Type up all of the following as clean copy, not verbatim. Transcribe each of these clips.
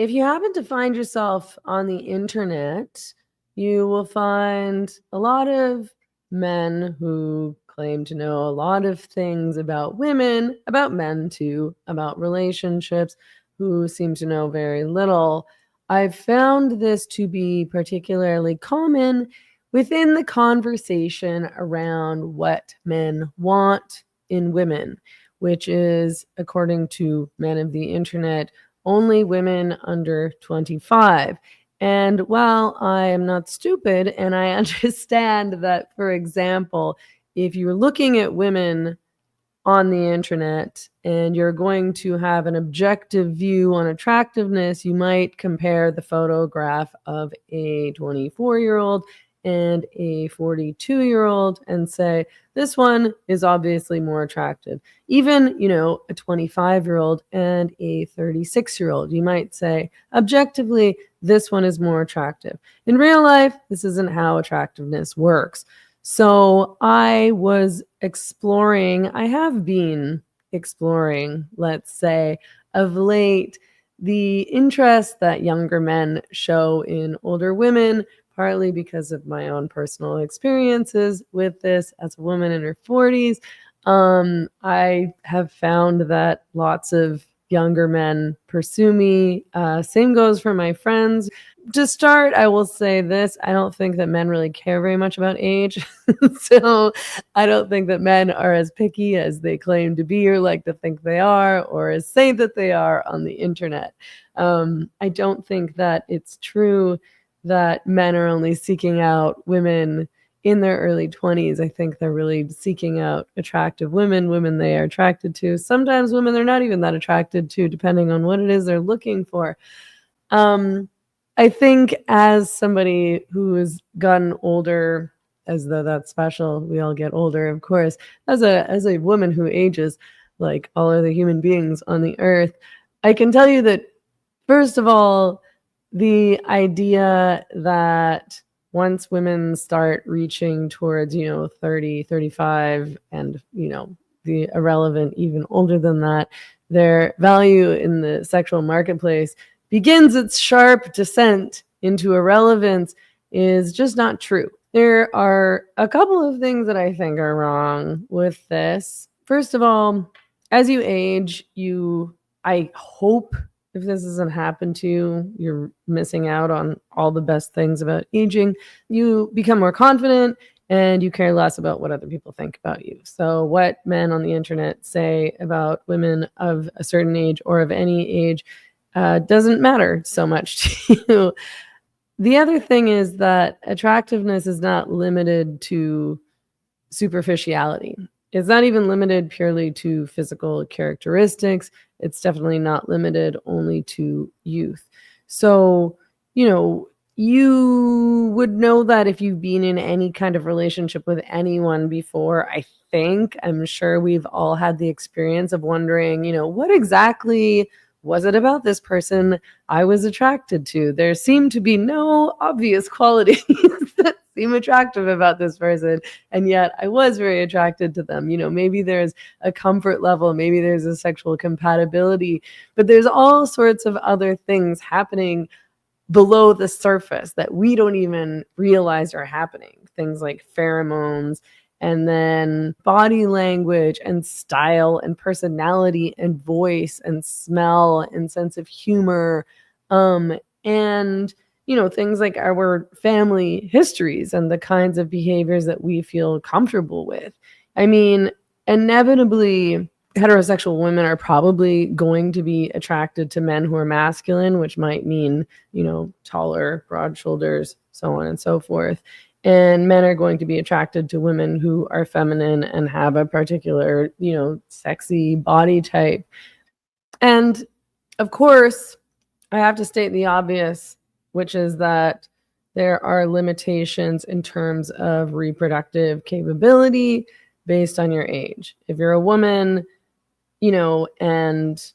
If you happen to find yourself on the internet, you will find a lot of men who claim to know a lot of things about women, about men too, about relationships, who seem to know very little. I've found this to be particularly common within the conversation around what men want in women, which is, according to men of the internet, only women under 25. And while I am not stupid and I understand that, for example, if you're looking at women on the internet and you're going to have an objective view on attractiveness, you might compare the photograph of a 24-year-old and a 42-year-old and say, this one is obviously more attractive. Even, a 25-year-old and a 36-year-old, you might say, objectively, this one is more attractive. In real life, this isn't how attractiveness works. So I have been exploring, let's say, of late, the interest that younger men show in older women, partly because of my own personal experiences with this as a woman in her 40s. I have found that lots of younger men pursue me. Same goes for my friends. To start, I will say this. I don't think that men really care very much about age. So I don't think that men are as picky as they claim to be or like to think they are or as say that they are on the internet. I don't think that it's true that men are only seeking out women in their early 20s. I think they're really seeking out attractive women they are attracted to. Sometimes women they're not even that attracted to, depending on what it is they're looking for. I think as somebody who has gotten older, as though that's special, we all get older, of course, as a woman who ages like all other human beings on the earth, I can tell you that, first of all, the idea that once women start reaching towards, 30, 35, and, the irrelevant even older than that, their value in the sexual marketplace begins its sharp descent into irrelevance is just not true. There are a couple of things that I think are wrong with this. First of all, as you age, I hope, if this doesn't happen to you, you're missing out on all the best things about aging. You become more confident and you care less about what other people think about you. So what men on the internet say about women of a certain age or of any age doesn't matter so much to you. The other thing is that attractiveness is not limited to superficiality. It's not even limited purely to physical characteristics. It's definitely not limited only to youth. So, you would know that if you've been in any kind of relationship with anyone before. I'm sure we've all had the experience of wondering, what exactly was it about this person I was attracted to? There seemed to be no obvious qualities that seem attractive about this person, and yet I was very attracted to them. Maybe there's a comfort level, maybe there's a sexual compatibility, but there's all sorts of other things happening below the surface that we don't even realize are happening. Things like pheromones, and then body language and style and personality and voice and smell and sense of humor, and things like our family histories and the kinds of behaviors that we feel comfortable with. I mean, inevitably, heterosexual women are probably going to be attracted to men who are masculine, which might mean, taller, broad shoulders, so on and so forth. And men are going to be attracted to women who are feminine and have a particular, sexy body type. And of course, I have to state the obvious, which is that there are limitations in terms of reproductive capability based on your age. If you're a woman, and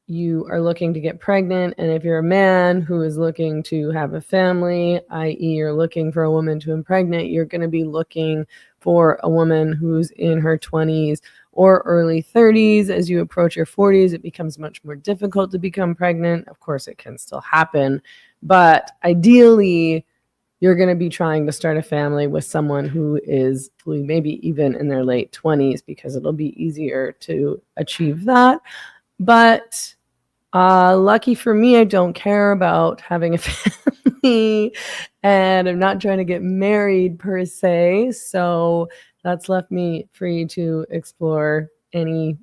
you are looking to get pregnant, and if you're a man who is looking to have a family, i.e. you're looking for a woman to impregnate, you're going to be looking for a woman who's in her 20s or early 30s. As you approach your 40s, it becomes much more difficult to become pregnant. Of course, it can still happen, but ideally, you're going to be trying to start a family with someone who is maybe even in their late 20s, because it'll be easier to achieve that. But lucky for me, I don't care about having a family, and I'm not trying to get married per se. So that's left me free to explore any,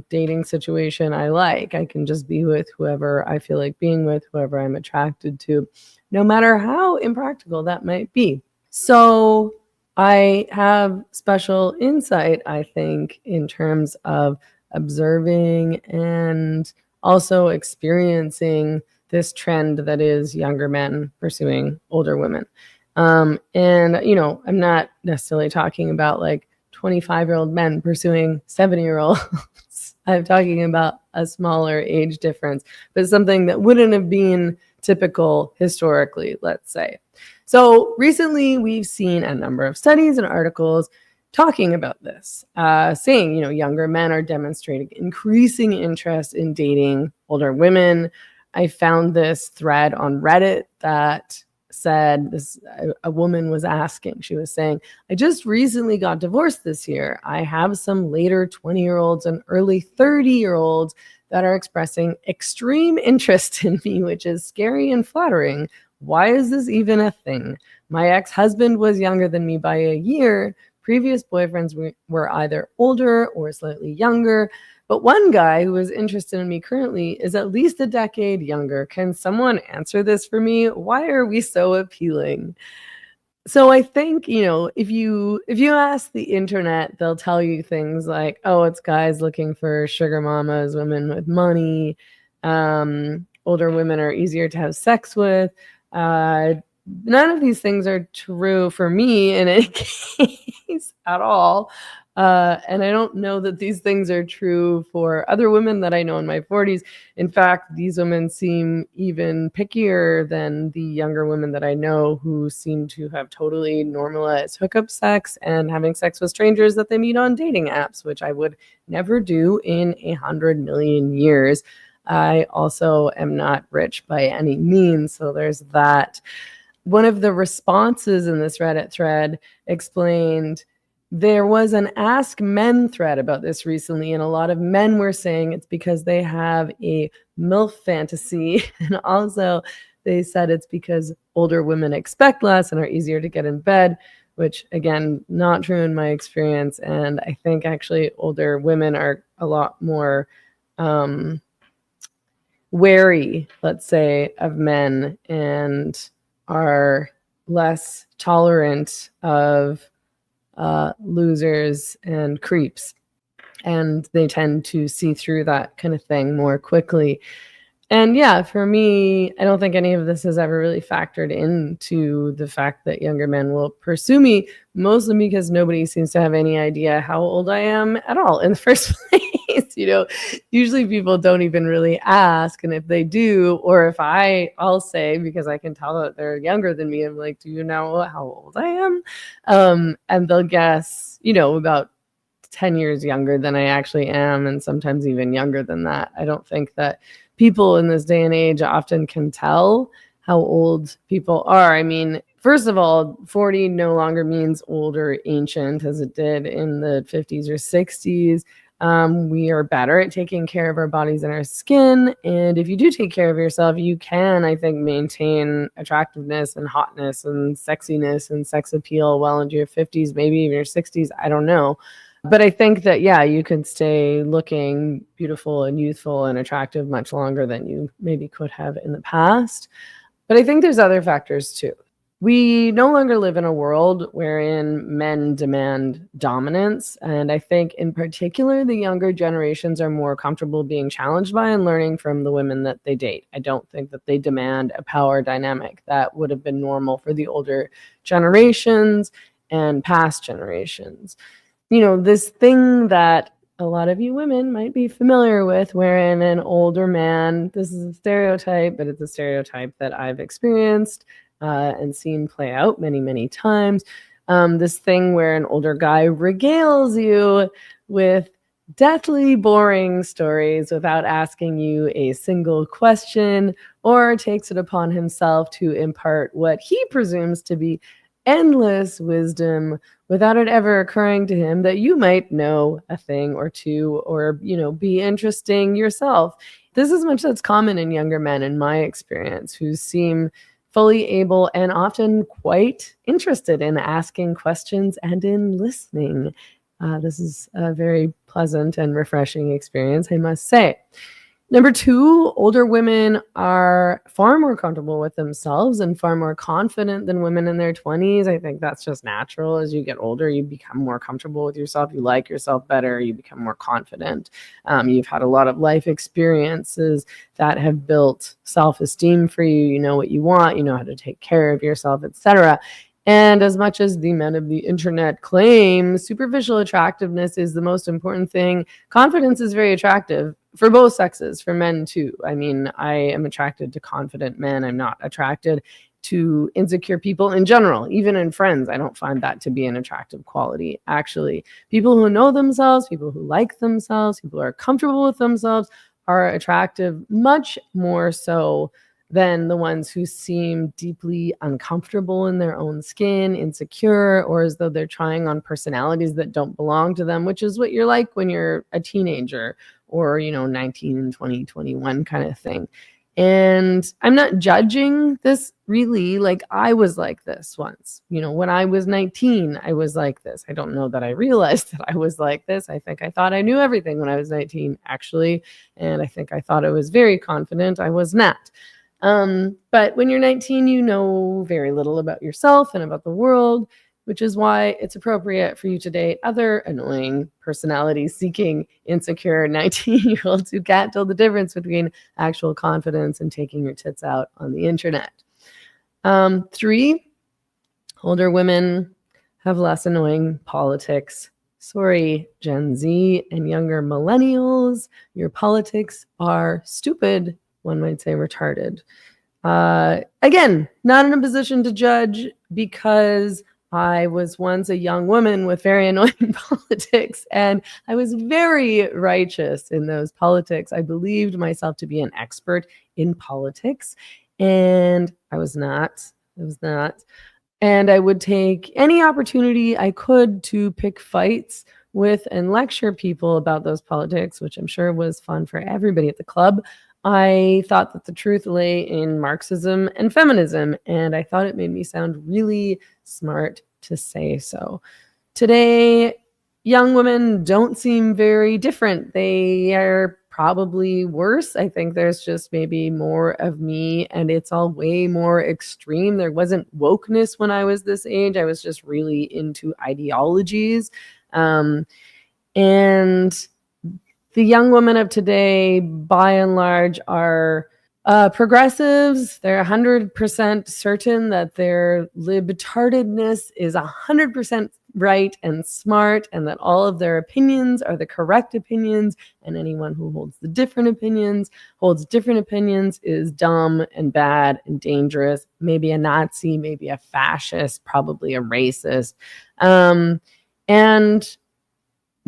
dating situation I like. I can just be with whoever I feel like being with, whoever I'm attracted to, no matter how impractical that might be. So I have special insight, I think, in terms of observing and also experiencing this trend that is younger men pursuing older women. And, I'm not necessarily talking about like 25-year-old men pursuing 70-year-olds. I'm talking about a smaller age difference, but something that wouldn't have been typical historically, let's say. So recently, we've seen a number of studies and articles talking about this, saying, younger men are demonstrating increasing interest in dating older women. I found this thread on Reddit that said this, a woman was asking, she was saying, I just recently got divorced this year. I have some later 20-year-olds and early 30-year-olds that are expressing extreme interest in me, which is scary and flattering. Why is this even a thing? My ex-husband was younger than me by a year. Previous boyfriends were either older or slightly younger, but one guy who is interested in me currently is at least a decade younger. Can someone answer this for me? Why are we so appealing? So I think, if you ask the internet, they'll tell you things like, oh, it's guys looking for sugar mamas, women with money. Older women are easier to have sex with. None of these things are true for me in any case at all. And I don't know that these things are true for other women that I know in my 40s. In fact, these women seem even pickier than the younger women that I know, who seem to have totally normalized hookup sex and having sex with strangers that they meet on dating apps, which I would never do in 100 million years. I also am not rich by any means, so there's that. One of the responses in this Reddit thread explained there was an Ask Men thread about this recently, and a lot of men were saying it's because they have a MILF fantasy. And also, they said it's because older women expect less and are easier to get in bed, which, again, not true in my experience. And I think actually older women are a lot more wary, let's say, of men, and are less tolerant of losers and creeps, and they tend to see through that kind of thing more quickly. And yeah, for me, I don't think any of this has ever really factored into the fact that younger men will pursue me, mostly because nobody seems to have any idea how old I am at all in the first place. Usually people don't even really ask. And if they do, or if I'll say, because I can tell that they're younger than me, I'm like, do you know how old I am? And they'll guess, about 10 years younger than I actually am, and sometimes even younger than that. I don't think that people in this day and age often can tell how old people are. I mean, first of all, 40 no longer means old or ancient as it did in the 50s or 60s. We are better at taking care of our bodies and our skin. And if you do take care of yourself, you can, I think, maintain attractiveness and hotness and sexiness and sex appeal well into your 50s, maybe even your 60s. I don't know. But I think that, yeah, you could stay looking beautiful and youthful and attractive much longer than you maybe could have in the past. But I think there's other factors too. We no longer live in a world wherein men demand dominance. And I think in particular, the younger generations are more comfortable being challenged by and learning from the women that they date. I don't think that they demand a power dynamic that would have been normal for the older generations and past generations. This thing that a lot of you women might be familiar with, wherein an older man, this is a stereotype, but it's a stereotype that I've experienced and seen play out many, many times. This thing where an older guy regales you with deathly boring stories without asking you a single question, or takes it upon himself to impart what he presumes to be endless wisdom without it ever occurring to him that you might know a thing or two, or, be interesting yourself. This is much that's common in younger men, in my experience, who seem fully able and often quite interested in asking questions and in listening. This is a very pleasant and refreshing experience, I must say. Number two, older women are far more comfortable with themselves and far more confident than women in their 20s. I think that's just natural. As you get older, you become more comfortable with yourself. You like yourself better. You become more confident. You've had a lot of life experiences that have built self-esteem for you. You know what you want. You know how to take care of yourself, etc. And as much as the men of the internet claim superficial attractiveness is the most important thing, confidence is very attractive for both sexes, for men too. I mean, I am attracted to confident men. I'm not attracted to insecure people in general. Even in friends, I don't find that to be an attractive quality. Actually, people who know themselves, people who like themselves, people who are comfortable with themselves are attractive, much more so than the ones who seem deeply uncomfortable in their own skin, insecure, or as though they're trying on personalities that don't belong to them, which is what you're like when you're a teenager or, 19, 20, 21 kind of thing. And I'm not judging this really. Like, I was like this once. When I was 19, I was like this. I don't know that I realized that I was like this. I think I thought I knew everything when I was 19, actually. And I think I thought I was very confident. I was not. But when you're 19, you know very little about yourself and about the world, which is why it's appropriate for you to date other annoying, personality-seeking, insecure 19-year-olds who can't tell the difference between actual confidence and taking your tits out on the internet. 3, older women have less annoying politics. Sorry, Gen Z and younger millennials, your politics are stupid. One might say retarded. Again, not in a position to judge because I was once a young woman with very annoying politics, and I was very righteous in those politics. I believed myself to be an expert in politics, and I was not. I was not. And I would take any opportunity I could to pick fights with and lecture people about those politics, which I'm sure was fun for everybody at the club. I thought that the truth lay in Marxism and feminism, and I thought it made me sound really smart to say so. Today, young women don't seem very different. They are probably worse. I think there's just maybe more of me, and it's all way more extreme. There wasn't wokeness when I was this age. I was just really into ideologies. And the young women of today, by and large, are progressives. They're 100% certain that their libtardedness is 100% right and smart, and that all of their opinions are the correct opinions, and anyone who holds different opinions is dumb and bad and dangerous, maybe a Nazi, maybe a fascist, probably a racist. And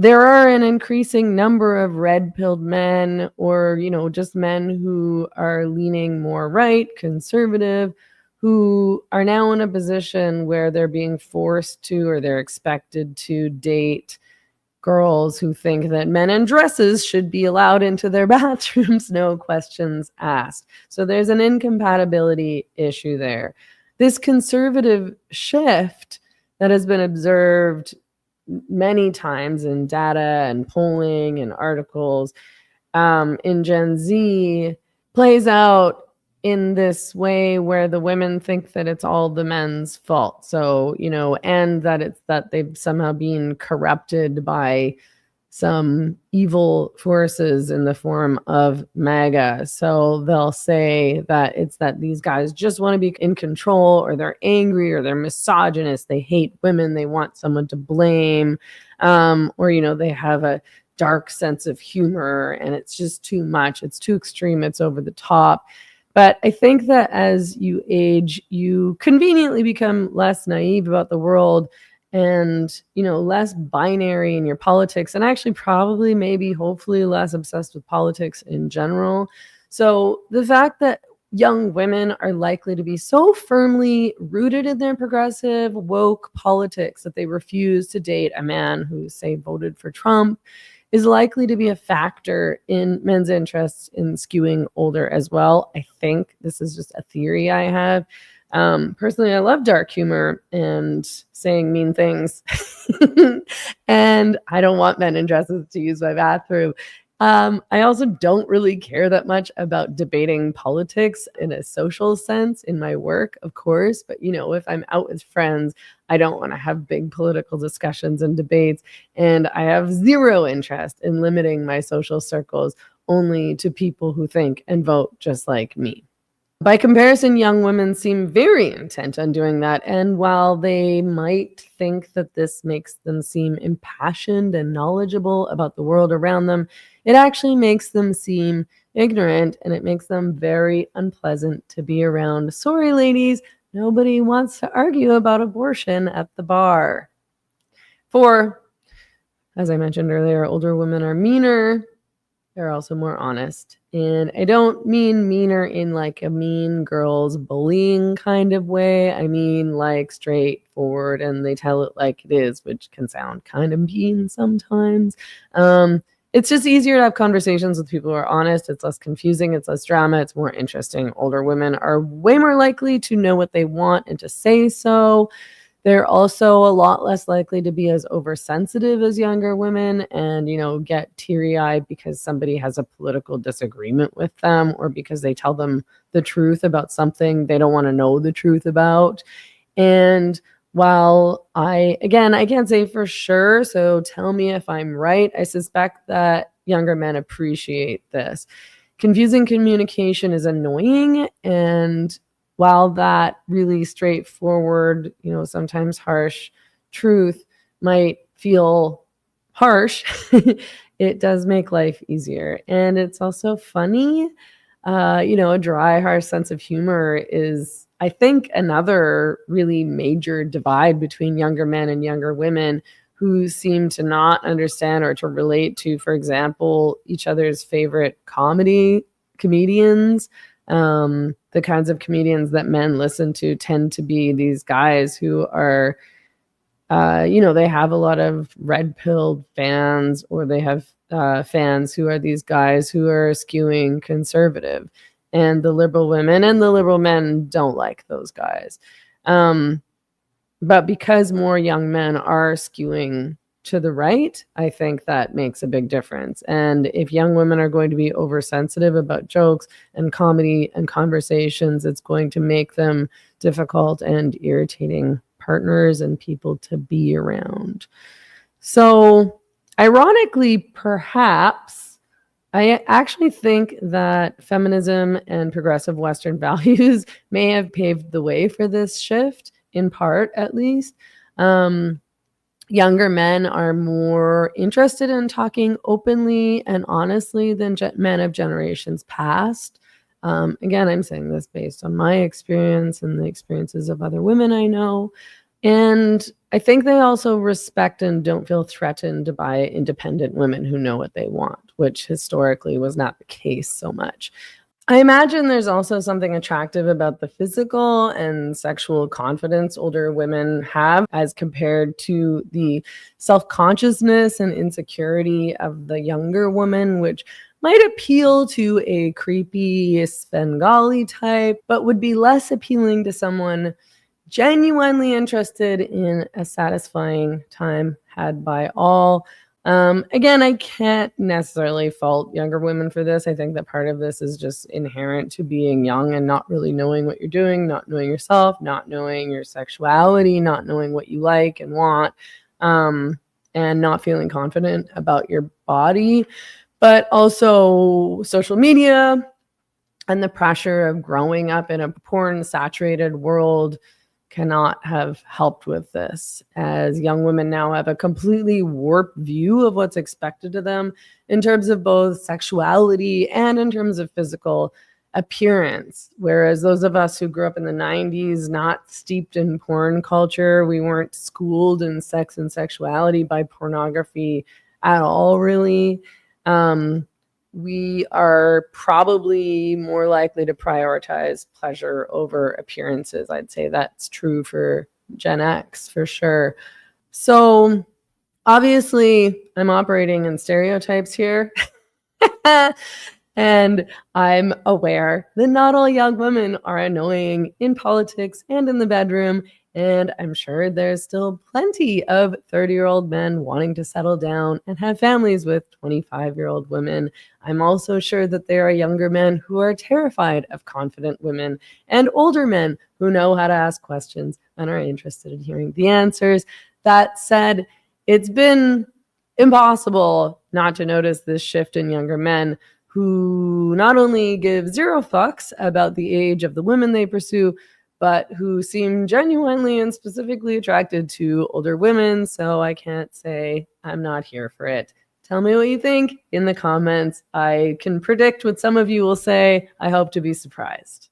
there are an increasing number of red-pilled men, or, just men who are leaning more right, conservative, who are now in a position where they're being forced to, or they're expected to date girls who think that men in dresses should be allowed into their bathrooms, no questions asked. So there's an incompatibility issue there. This conservative shift that has been observed many times in data and polling and articles in Gen Z plays out in this way where the women think that it's all the men's fault. So, and that it's that they've somehow been corrupted by some evil forces in the form of MAGA. So they'll say that it's that these guys just want to be in control, or they're angry, or they're misogynist, they hate women, they want someone to blame, or, they have a dark sense of humor, and it's just too much. It's too extreme. It's over the top. But I think that as you age, you conveniently become less naive about the world, and, less binary in your politics, and actually probably maybe hopefully less obsessed with politics in general. So the fact that young women are likely to be so firmly rooted in their progressive woke politics that they refuse to date a man who, say, voted for Trump is likely to be a factor in men's interests in skewing older as well. I think this is just a theory I have. Personally, I love dark humor and saying mean things. And I don't want men in dresses to use my bathroom. I also don't really care that much about debating politics in a social sense in my work, of course. But, if I'm out with friends, I don't want to have big political discussions and debates. And I have zero interest in limiting my social circles only to people who think and vote just like me. By comparison, young women seem very intent on doing that, and while they might think that this makes them seem impassioned and knowledgeable about the world around them, it actually makes them seem ignorant, and it makes them very unpleasant to be around. Sorry, ladies, nobody wants to argue about abortion at the bar. 4, as I mentioned earlier, older women are meaner. They're also more honest. And I don't mean meaner in like a mean girls bullying kind of way. I mean like straightforward, and they tell it like it is, which can sound kind of mean sometimes. It's just easier to have conversations with people who are honest. It's less confusing. It's less drama. It's more interesting. Older women are way more likely to know what they want and to say so. They're also a lot less likely to be as oversensitive as younger women and, get teary-eyed because somebody has a political disagreement with them or because they tell them the truth about something they don't want to know the truth about. And while I can't say for sure, so tell me if I'm right, I suspect that younger men appreciate this. Confusing communication is annoying, and while that really straightforward, sometimes harsh truth might feel harsh, it does make life easier. And it's also funny. A dry, harsh sense of humor is, I think, another really major divide between younger men and younger women who seem to not understand or to relate to, for example, each other's favorite comedians. The kinds of comedians that men listen to tend to be these guys who are, they have a lot of red-pilled fans, or they have fans who are these guys who are skewing conservative. And the liberal women and the liberal men don't like those guys. But because more young men are skewing to the right, I think that makes a big difference. And if young women are going to be oversensitive about jokes and comedy and conversations, it's going to make them difficult and irritating partners and people to be around. So, ironically, perhaps, I actually think that feminism and progressive Western values may have paved the way for this shift, in part at least. Younger men are more interested in talking openly and honestly than men of generations past. Again, I'm saying this based on my experience and the experiences of other women I know. And I think they also respect and don't feel threatened by independent women who know what they want, which historically was not the case so much. I imagine there's also something attractive about the physical and sexual confidence older women have as compared to the self-consciousness and insecurity of the younger woman, which might appeal to a creepy Svengali type, but would be less appealing to someone genuinely interested in a satisfying time had by all. Again, I can't necessarily fault younger women for this. I think that part of this is just inherent to being young and not really knowing what you're doing, not knowing yourself, not knowing your sexuality, not knowing what you like and want, and not feeling confident about your body. But also social media and the pressure of growing up in a porn-saturated world cannot have helped with this, as young women now have a completely warped view of what's expected of them in terms of both sexuality and in terms of physical appearance. Whereas those of us who grew up in the 90s, not steeped in porn culture, we weren't schooled in sex and sexuality by pornography at all, really. We are probably more likely to prioritize pleasure over appearances. I'd say that's true for Gen X for sure. So obviously, I'm operating in stereotypes here. And I'm aware that not all young women are annoying in politics and in the bedroom. And I'm sure there's still plenty of 30-year-old men wanting to settle down and have families with 25-year-old women. I'm also sure that there are younger men who are terrified of confident women and older men who know how to ask questions and are interested in hearing the answers. That said, it's been impossible not to notice this shift in younger men who not only give zero fucks about the age of the women they pursue, but who seem genuinely and specifically attracted to older women. So I can't say I'm not here for it. Tell me what you think in the comments. I can predict what some of you will say. I hope to be surprised.